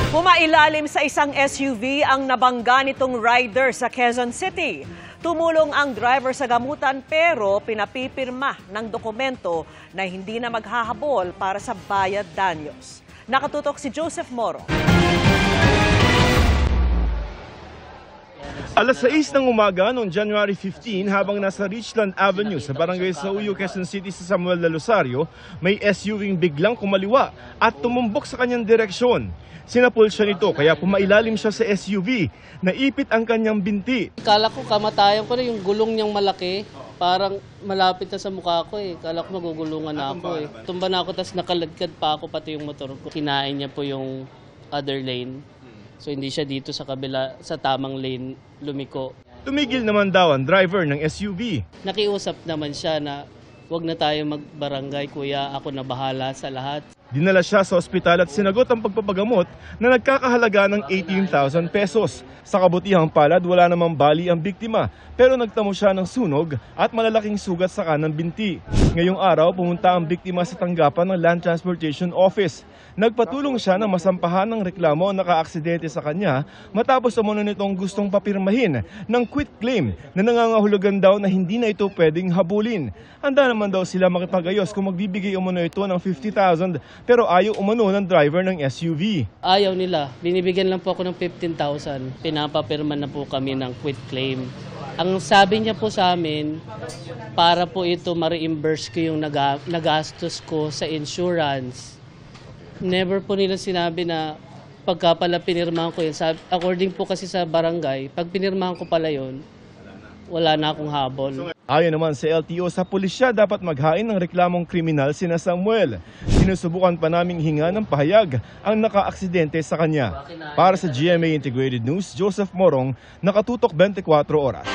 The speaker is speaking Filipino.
Pumailalim sa isang SUV ang nabangga nitong rider sa Quezon City. Tumulong ang driver sa gamutan pero pinapipirma ng dokumento na hindi na maghahabol para sa bayad danyos. Nakatutok si Joseph Moro. Alas 6 ng umaga noong January 15 habang nasa Richland Avenue sa barangay Sauyo, Quezon City sa Samuel de Losario, may SUV biglang kumaliwa at tumumbok sa kanyang direksyon. Sinapul siya nito kaya pumailalim siya sa SUV. Naipit ang kanyang binti. Kala ko kamatayan ko na yung gulong niyang malaki. Parang malapit na sa mukha ko eh. Kala ko magugulungan na ako eh. Tumba na ako tapos nakaladkad pa ako pati yung motor ko. Kinain niya po yung other lane. So hindi siya dito sa kabila, sa tamang lane lumiko. Tumigil naman daw ang driver ng SUV. Nakiusap naman siya na wag na tayo magbarangay kuya, ako na bahala sa lahat. Dinala siya sa ospital at sinagot ang pagpapagamot na nagkakahalaga ng 18,000 pesos. Sa kabutihang palad, wala namang bali ang biktima pero nagtamo siya ng sunog at malalaking sugat sa kanang binti. Ngayong araw, pumunta ang biktima sa tanggapan ng Land Transportation Office. Nagpatulong siya na masampahan ng reklamo ang nakaaksidente sa kanya matapos umano nitong gustong papirmahin ng quit claim na nangangahulugan daw na hindi na ito pwedeng habulin. Handa naman daw sila makipag-ayos kung magbibigay umano ito ng 50,000 pero ayaw umano ng driver ng SUV. Ayaw nila. Binibigyan lang po ako ng 15,000. Pinapapirma na po kami ng quit claim. Ang sabi niya po sa amin, para po ito ma-reimburse ko yung nagastos ko sa insurance. Never po nila sinabi na pagka pala pinirmahan ko yun. According po kasi sa barangay, pag pinirmahan ko pala yun, wala na akong habol. Ayon naman sa LTO, sa pulisya dapat maghain ng reklamong kriminal sina Samuel. Sinusubukan pa naming hinga ng pahayag ang nakaaksidente sa kanya. Para sa GMA Integrated News, Joseph Morong, Nakatutok 24 Oras.